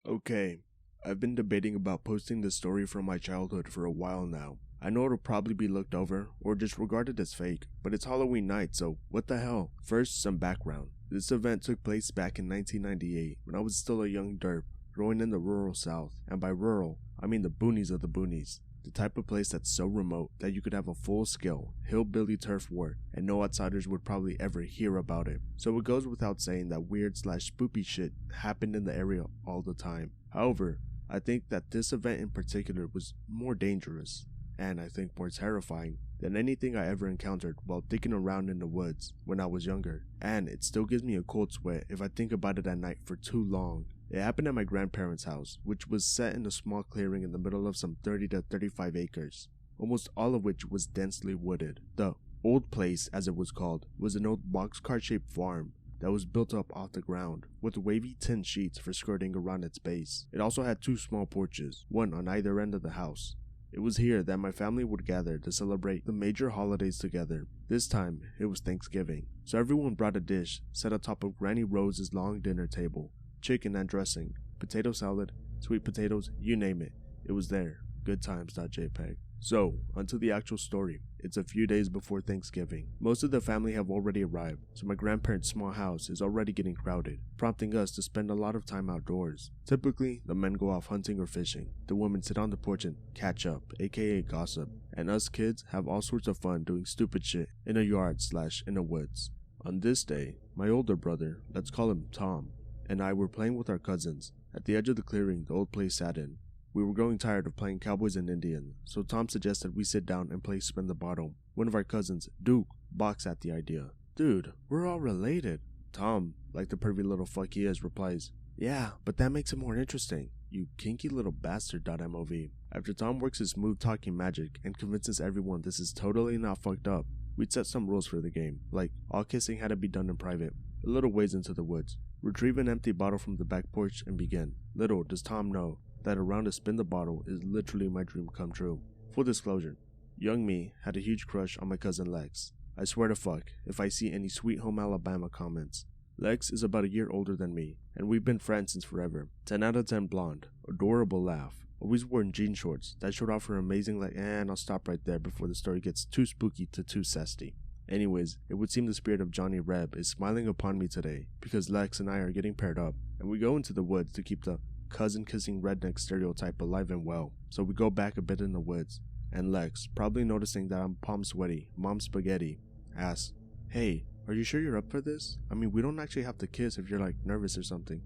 Okay, I've been debating about posting this story from my childhood for a while now. I know it'll probably be looked over or just regarded as fake, but it's Halloween night, so what the hell? First, some background. This event took place back in 1998 when I was still a young derp, growing in the rural south, and by rural, I mean the boonies of the boonies. The type of place that's so remote that you could have a full-scale, hillbilly turf war and no outsiders would probably ever hear about it. So it goes without saying that weird/spoopy shit happened in the area all the time. However, I think that this event in particular was more dangerous, and I think more terrifying, than anything I ever encountered while digging around in the woods when I was younger, and it still gives me a cold sweat if I think about it at night for too long. It happened at my grandparents' house, which was set in a small clearing in the middle of some 30 to 35 acres, almost all of which was densely wooded. The old place, as it was called, was an old boxcar-shaped farm that was built up off the ground, with wavy tin sheets for skirting around its base. It also had two small porches, one on either end of the house. It was here that my family would gather to celebrate the major holidays together. This time, it was Thanksgiving, so everyone brought a dish set atop of Granny Rose's long dinner table. Chicken and dressing, potato salad, sweet potatoes, you name it. It was there. Good times.jpg. So, onto the actual story. It's a few days before Thanksgiving. Most of the family have already arrived, so my grandparents' small house is already getting crowded, prompting us to spend a lot of time outdoors. Typically, the men go off hunting or fishing, the women sit on the porch and catch up, aka gossip, and us kids have all sorts of fun doing stupid shit in a yard/in the woods. On this day, my older brother, let's call him Tom, and I were playing with our cousins at the edge of the clearing the old place sat in. We were growing tired of playing cowboys and Indians, so Tom suggested we sit down and play spin the bottle. One of our cousins, Duke, balks at the idea. Dude, we're all related. Tom, like the pervy little fuck he is, replies, yeah, but that makes it more interesting. You kinky little bastard.mov. After Tom works his smooth talking magic and convinces everyone this is totally not fucked up, we'd set some rules for the game, like all kissing had to be done in private, a little ways into the woods. Retrieve an empty bottle from the back porch and begin. Little does Tom know that a round to spin the bottle is literally my dream come true. Full disclosure, young me had a huge crush on my cousin Lex. I swear to fuck if I see any Sweet Home Alabama comments. Lex is about a year older than me, and we've been friends since forever. 10 out of 10 blonde, adorable laugh, always wearing jean shorts that showed off her amazing and I'll stop right there before the story gets too spooky to too zesty. Anyways, it would seem the spirit of Johnny Reb is smiling upon me today because Lex and I are getting paired up, and we go into the woods to keep the cousin-kissing redneck stereotype alive and well. So we go back a bit in the woods, and Lex, probably noticing that I'm palm sweaty, mom spaghetti, asks, hey, are you sure you're up for this? I mean, we don't actually have to kiss if you're like nervous or something.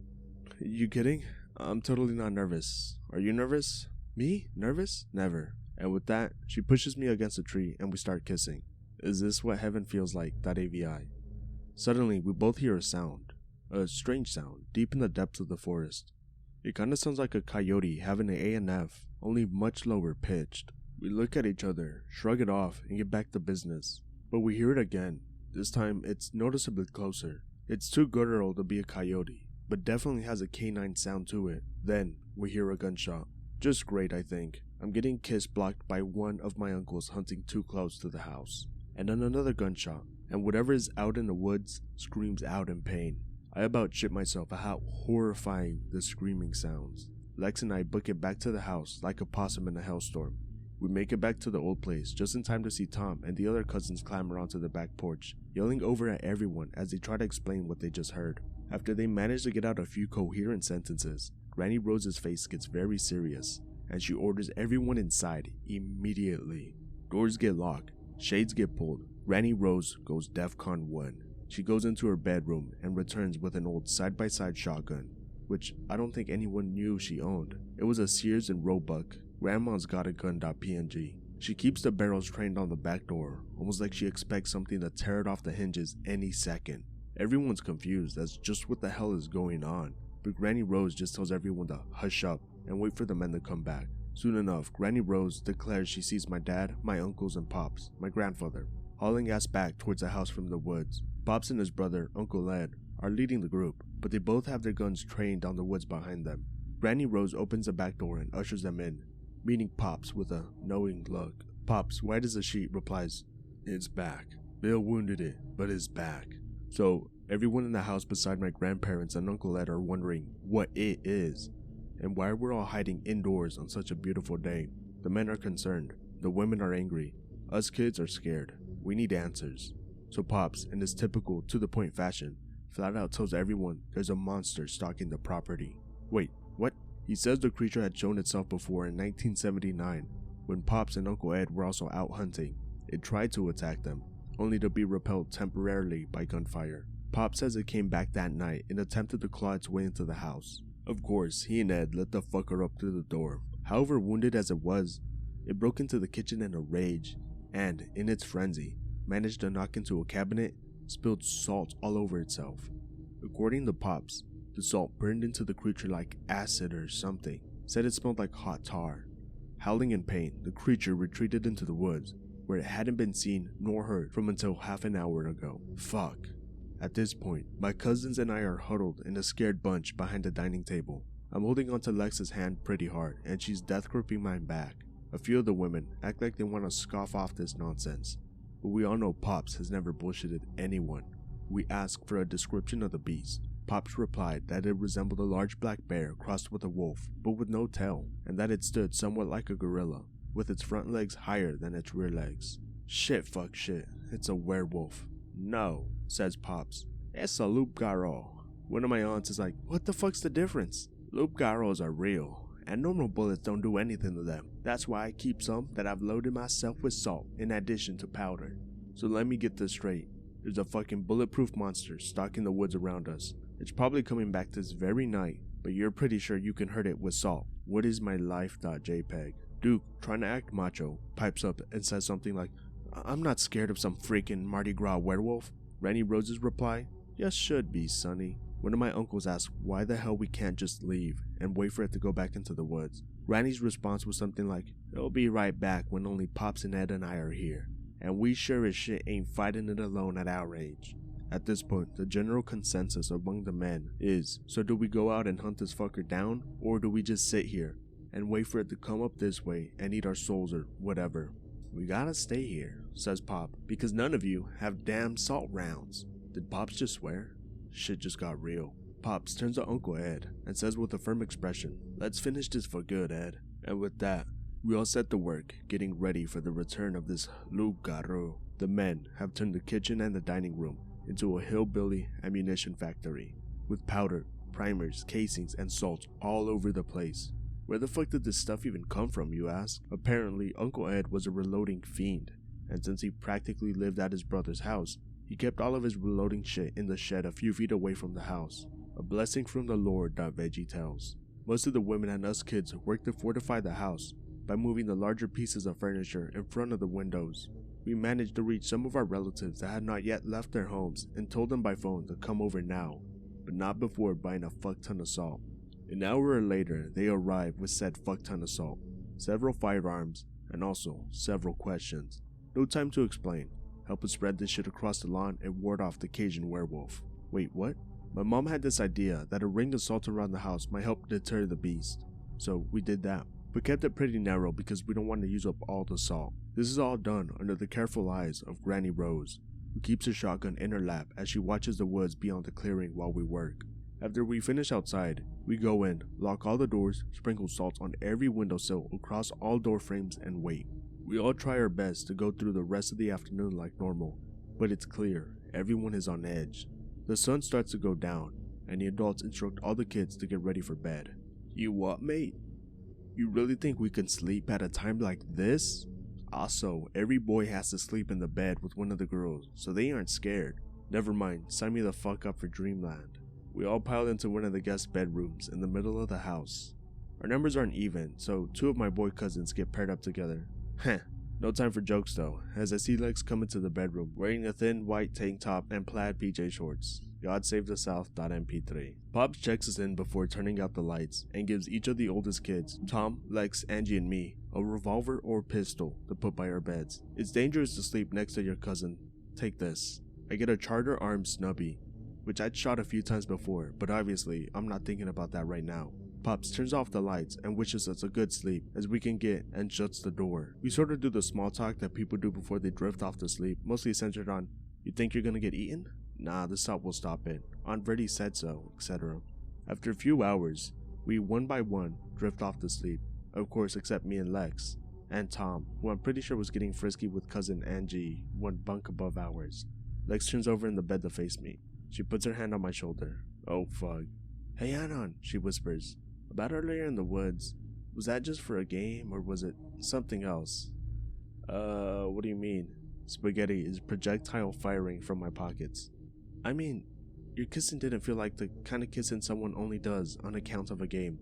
You kidding? I'm totally not nervous. Are you nervous? Me? Nervous? Never. And with that, she pushes me against a tree and we start kissing. Is this what heaven feels like? .avi. Suddenly, we both hear a sound. A strange sound, deep in the depths of the forest. It kinda sounds like a coyote having an A&F, only much lower pitched. We look at each other, shrug it off, and get back to business. But we hear it again. This time, it's noticeably closer. It's too guttural to be a coyote, but definitely has a canine sound to it. Then, we hear a gunshot. Just great, I think. I'm getting kiss blocked by one of my uncles hunting too close to the house. And then another gunshot, and whatever is out in the woods screams out in pain. I about shit myself at how horrifying the screaming sounds. Lex and I book it back to the house like a possum in a hailstorm. We make it back to the old place just in time to see Tom and the other cousins clamber onto the back porch, yelling over at everyone as they try to explain what they just heard. After they manage to get out a few coherent sentences, Granny Rose's face gets very serious, and she orders everyone inside immediately. Doors get locked, shades get pulled, Granny Rose goes DEFCON 1. She goes into her bedroom and returns with an old side-by-side shotgun, which I don't think anyone knew she owned. It was a Sears and Roebuck, Grandma's got a gun.png. She keeps the barrels trained on the back door, almost like she expects something to tear it off the hinges any second. Everyone's confused as just what the hell is going on, but Granny Rose just tells everyone to hush up and wait for the men to come back. Soon enough, Granny Rose declares she sees my dad, my uncles, and Pops, my grandfather, hauling ass back towards the house from the woods. Pops and his brother, Uncle Ed, are leading the group, but they both have their guns trained down the woods behind them. Granny Rose opens the back door and ushers them in, meeting Pops with a knowing look. Pops, white as a sheet, replies, it's back. Bill wounded it, but it's back. So, everyone in the house beside my grandparents and Uncle Ed are wondering what it is. and why we're all hiding indoors on such a beautiful day. The men are concerned, the women are angry, us kids are scared. We need answers. So Pops, in his typical to-the-point fashion, flat out tells everyone there's a monster stalking the property. Wait, what? He says the creature had shown itself before in 1979, when Pops and Uncle Ed were also out hunting. It tried to attack them, only to be repelled temporarily by gunfire. Pop says it came back that night and attempted to claw its way into the house. Of course, he and Ed let the fucker up through the door. However wounded as it was, it broke into the kitchen in a rage, and, in its frenzy, managed to knock into a cabinet, spilled salt all over itself. According to Pops, the salt burned into the creature like acid or something, said it smelled like hot tar. Howling in pain, the creature retreated into the woods, where it hadn't been seen nor heard from until half an hour ago. Fuck. At this point, my cousins and I are huddled in a scared bunch behind the dining table. I'm holding onto Lex's hand pretty hard, and she's death gripping my back. A few of the women act like they want to scoff off this nonsense, but we all know Pops has never bullshitted anyone. We ask for a description of the beast. Pops replied that it resembled a large black bear crossed with a wolf, but with no tail, and that it stood somewhat like a gorilla, with its front legs higher than its rear legs. Shit, fuck shit, it's a werewolf. No, says Pops, it's a Loup Garou. One of my aunts is like, what the fuck's the difference? Loup Garous are real, and normal bullets don't do anything to them. That's why I keep some that I've loaded myself with salt in addition to powder. So let me get this straight. There's a fucking bulletproof monster stalking the woods around us. It's probably coming back this very night, but you're pretty sure you can hurt it with salt. What is my life.jpg? Duke, trying to act macho, pipes up and says something like, I'm not scared of some freaking Mardi Gras werewolf. Ranny Rose's reply, you should be, sonny. One of my uncles asked why the hell we can't just leave and wait for it to go back into the woods. Ranny's response was something like, it'll be right back when only Pops and Ed and I are here, and we sure as shit ain't fighting it alone at our age. At this point, the general consensus among the men is, so do we go out and hunt this fucker down, or do we just sit here and wait for it to come up this way and eat our souls or whatever? We gotta stay here, says Pop, because none of you have damn salt rounds. Did Pops just swear? Shit just got real. Pops turns to Uncle Ed and says with a firm expression, let's finish this for good, Ed. And with that, we all set to work, getting ready for the return of this Loup Garou. The men have turned the kitchen and the dining room into a hillbilly ammunition factory, with powder, primers, casings, and salts all over the place. Where the fuck did this stuff even come from, you ask? Apparently, Uncle Ed was a reloading fiend, and since he practically lived at his brother's house, he kept all of his reloading shit in the shed a few feet away from the house. A blessing from the Lord, Veggie tells. Most of the women and us kids worked to fortify the house by moving the larger pieces of furniture in front of the windows. We managed to reach some of our relatives that had not yet left their homes and told them by phone to come over now, but not before buying a fuck ton of salt. An hour later, they arrived with said fuck ton of salt, several firearms, and also several questions. No time to explain. Help us spread this shit across the lawn and ward off the Cajun werewolf. Wait, what? My mom had this idea that a ring of salt around the house might help deter the beast. So we did that, but kept it pretty narrow because we don't want to use up all the salt. This is all done under the careful eyes of Granny Rose, who keeps her shotgun in her lap as she watches the woods beyond the clearing while we work. After we finish outside, we go in, lock all the doors, sprinkle salt on every windowsill across all door frames, and wait. We all try our best to go through the rest of the afternoon like normal, but it's clear everyone is on edge. The sun starts to go down, and the adults instruct all the kids to get ready for bed. You what, mate? You really think we can sleep at a time like this? Also, every boy has to sleep in the bed with one of the girls, so they aren't scared. Never mind, sign me the fuck up for Dreamland. We all pile into one of the guest bedrooms in the middle of the house. Our numbers aren't even, so two of my boy cousins get paired up together. Heh, no time for jokes though, as I see Lex come into the bedroom wearing a thin white tank top and plaid PJ shorts. God save the South.mp3. Pops checks us in before turning out the lights and gives each of the oldest kids, Tom, Lex, Angie, and me, a revolver or pistol to put by our beds. It's dangerous to sleep next to your cousin. Take this. I get a Charter Arms snubby, which I'd shot a few times before, but obviously I'm not thinking about that right now. Pops turns off the lights and wishes us a good sleep as we can get and shuts the door. We sort of do the small talk that people do before they drift off to sleep, mostly centered on, you think you're gonna get eaten? Nah, the salt will stop it. Aunt Verdi said so, etc. After a few hours, We one by one drift off to sleep, of course except me and Lex, and Tom, who I'm pretty sure was getting frisky with cousin Angie, one bunk above ours. Lex turns over in the bed to face me. She puts her hand on my shoulder. Oh fuck. Hey Anon, she whispers. About earlier in the woods, was that just for a game or was it something else? What do you mean? Spaghetti is projectile firing from my pockets. I mean, your kissing didn't feel like the kind of kissing someone only does on account of a game.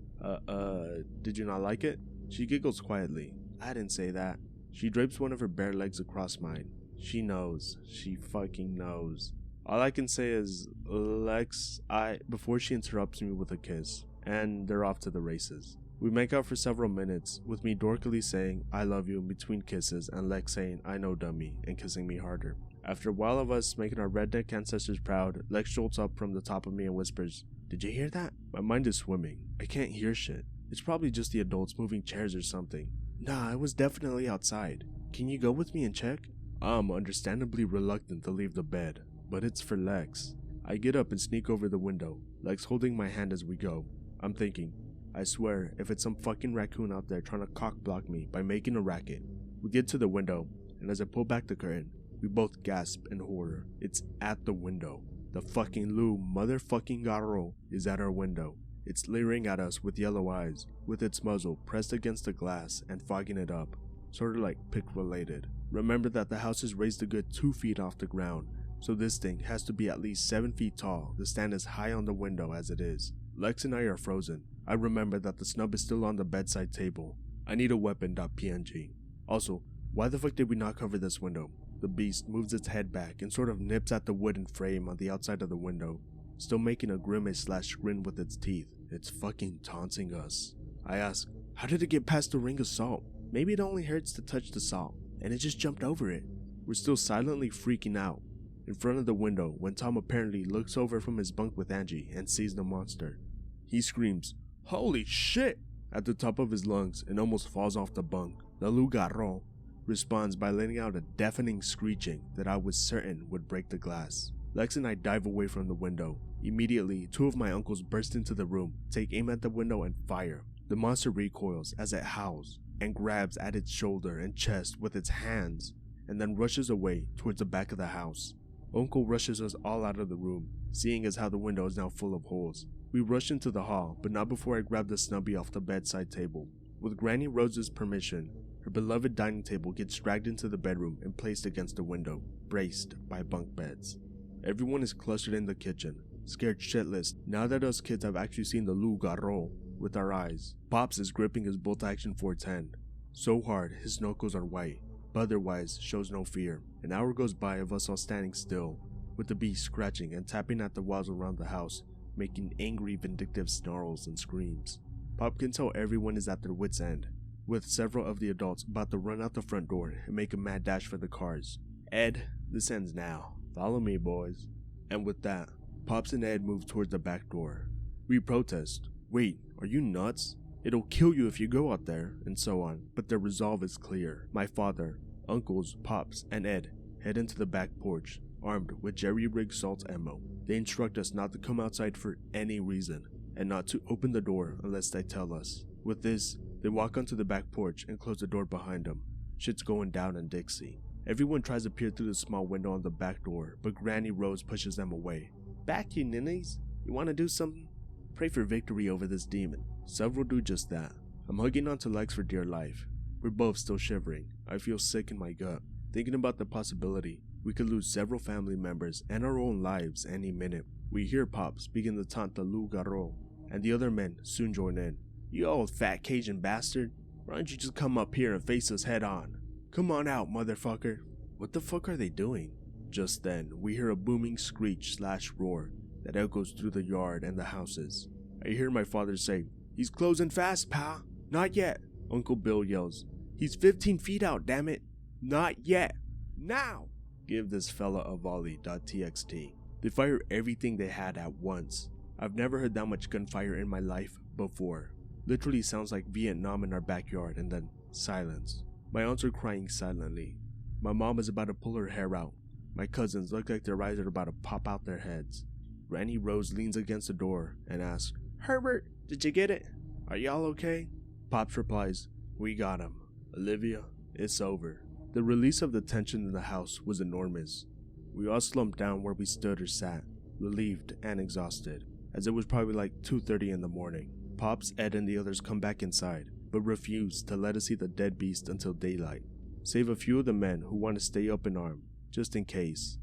Did you not like it? She giggles quietly. I didn't say that. She drapes one of her bare legs across mine. She knows. She fucking knows. All I can say is, Lex, before she interrupts me with a kiss, and they're off to the races. We make out for several minutes, with me dorkily saying, I love you in between kisses, and Lex saying, I know dummy, and kissing me harder. After a while of us making our redneck ancestors proud, Lex jolts up from the top of me and whispers, Did you hear that? My mind is swimming. I can't hear shit. It's probably just the adults moving chairs or something. Nah, I was definitely outside. Can you go with me and check? I'm understandably reluctant to leave the bed, but it's for Lex. I get up and sneak over the window, Lex holding my hand as we go. I'm thinking, I swear, if it's some fucking raccoon out there trying to cock block me by making a racket. We get to the window, and as I pull back the curtain, we both gasp in horror. It's at the window. The fucking Loup motherfucking Garou is at our window. It's leering at us with yellow eyes, with its muzzle pressed against the glass and fogging it up, sort of like pick related. Remember that the house is raised a good 2 feet off the ground, so this thing has to be at least 7 feet tall to stand as high on the window as it is. Lex and I are frozen. I remember that the snub is still on the bedside table. I need a weapon.png. Also, why the fuck did we not cover this window? The beast moves its head back and sort of nips at the wooden frame on the outside of the window, still making a grimace/grin with its teeth. It's fucking taunting us. I ask, how did it get past the ring of salt? Maybe it only hurts to touch the salt, and it just jumped over it. We're still silently freaking out in front of the window when Tom apparently looks over from his bunk with Angie and sees the monster. He screams, Holy shit! At the top of his lungs and almost falls off the bunk. The Loup Garou responds by letting out a deafening screeching that I was certain would break the glass. Lex and I dive away from the window. Immediately, 2 of my uncles burst into the room, take aim at the window and fire. The monster recoils as it howls and grabs at its shoulder and chest with its hands and then rushes away towards the back of the house. Uncle rushes us all out of the room, seeing as how the window is now full of holes. We rush into the hall, but not before I grab the snubby off the bedside table. With Granny Rose's permission, her beloved dining table gets dragged into the bedroom and placed against the window, braced by bunk beds. Everyone is clustered in the kitchen, scared shitless now that us kids have actually seen the Loup Garou with our eyes. Pops is gripping his bolt-action 410, so hard his knuckles are white, but otherwise shows no fear. An hour goes by of us all standing still, with the beast scratching and tapping at the walls around the house, making angry, vindictive snarls and screams. Pop can tell everyone is at their wits' end, with several of the adults about to run out the front door and make a mad dash for the cars. Ed, this ends now. Follow me, boys. And with that, Pops and Ed move towards the back door. We protest. Wait, are you nuts? It'll kill you if you go out there, and so on, but their resolve is clear. My father, uncles, Pops, and Ed head into the back porch, armed with jerry-rigged salt ammo. They instruct us not to come outside for any reason, and not to open the door unless they tell us. With this, they walk onto the back porch and close the door behind them. Shit's going down in Dixie. Everyone tries to peer through the small window on the back door, but Granny Rose pushes them away. Back, you ninnies. You want to do something? Pray for victory over this demon. Several do just that. I'm hugging onto Lex for dear life. We're both still shivering. I feel sick in my gut, thinking about the possibility we could lose several family members and our own lives any minute. We hear Pops begin to taunt the Loup Garou, and the other men soon join in. You old fat Cajun bastard. Why don't you just come up here and face us head on? Come on out, motherfucker. What the fuck are they doing? Just then, we hear a booming screech/roar that echoes through the yard and the houses. I hear my father say, He's closing fast, pa. Not yet. Uncle Bill yells, He's 15 feet out, damn it. Not yet. Now. Give this fella a volley.txt. They fire everything they had at once. I've never heard that much gunfire in my life before. Literally sounds like Vietnam in our backyard, and then silence. My aunts are crying silently. My mom is about to pull her hair out. My cousins look like their eyes are about to pop out their heads. Granny Rose leans against the door and asks, Herbert, Did you get it? Are y'all okay? Pops replies, we got him. Olivia, it's over. The release of the tension in the house was enormous. We all slumped down where we stood or sat, relieved and exhausted, as it was probably like 2:30 in the morning. Pops, Ed, and the others come back inside, but refuse to let us see the dead beast until daylight, save a few of the men who want to stay up and armed, just in case.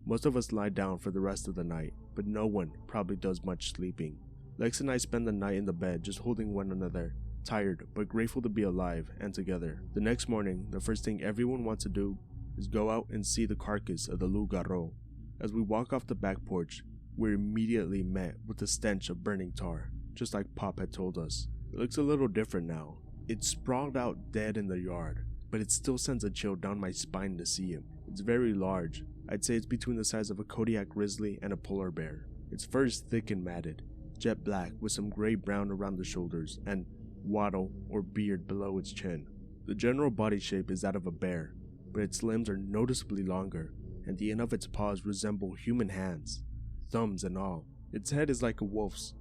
Most of us lie down for the rest of the night, but no one probably does much sleeping. Lex and I spend the night in the bed just holding one another, tired but grateful to be alive and together. The next morning, the first thing everyone wants to do is go out and see the carcass of the Loup Garou. As we walk off the back porch, we're immediately met with the stench of burning tar, just like Pop had told us. It looks a little different now. It's sprawled out dead in the yard, but it still sends a chill down my spine to see him. It's very large. I'd say it's between the size of a Kodiak grizzly and a polar bear. Its fur is thick and matted, jet black with some gray-brown around the shoulders and wattle or beard below its chin. The general body shape is that of a bear, but its limbs are noticeably longer, and the end of its paws resemble human hands, thumbs and all. Its head is like a wolf's,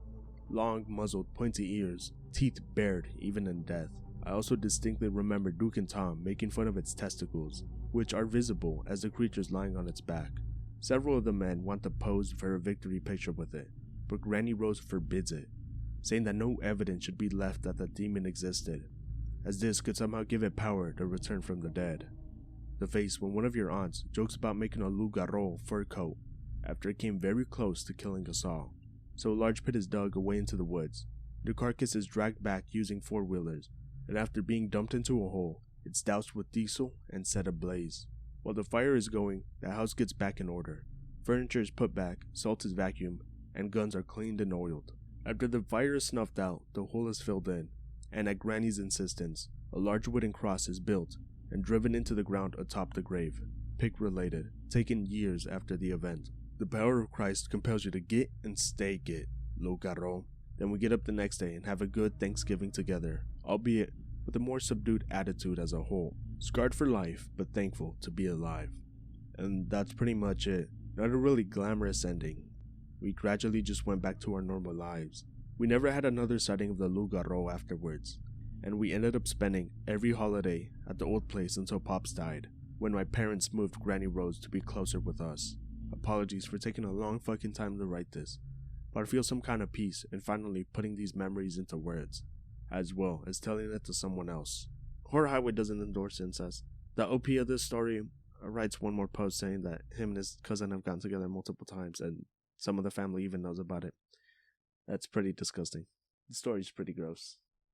long, muzzled, pointy ears, teeth bared even in death. I also distinctly remember Duke and Tom making fun of its testicles, which are visible as the creature's lying on its back. Several of the men want to pose for a victory picture with it, but Granny Rose forbids it, saying that no evidence should be left that the demon existed, as this could somehow give it power to return from the dead. The face when one of your aunts jokes about making a Loup Garou fur coat after it came very close to killing us all. So a large pit is dug away into the woods. The carcass is dragged back using four-wheelers, and after being dumped into a hole, it's doused with diesel and set ablaze. While the fire is going, the house gets back in order. Furniture is put back, salt is vacuumed, and guns are cleaned and oiled. After the fire is snuffed out, the hole is filled in, and at Granny's insistence, a large wooden cross is built and driven into the ground atop the grave, Pick related, taken years after the event. The power of Christ compels you to get and stay get, Loup Garou. Then we get up the next day and have a good Thanksgiving together, albeit with a more subdued attitude as a whole. Scarred for life, but thankful to be alive. And that's pretty much it. Not a really glamorous ending. We gradually just went back to our normal lives. We never had another sighting of the Loup Garou afterwards, and we ended up spending every holiday at the old place until Pops died, when my parents moved Granny Rose to be closer with us. Apologies for taking a long fucking time to write this, but I feel some kind of peace in finally putting these memories into words, as well as telling it to someone else. Horror Highway doesn't endorse incest. The OP of this story writes one more post saying that him and his cousin have gotten together multiple times and some of the family even knows about it. That's pretty disgusting. The story's pretty gross.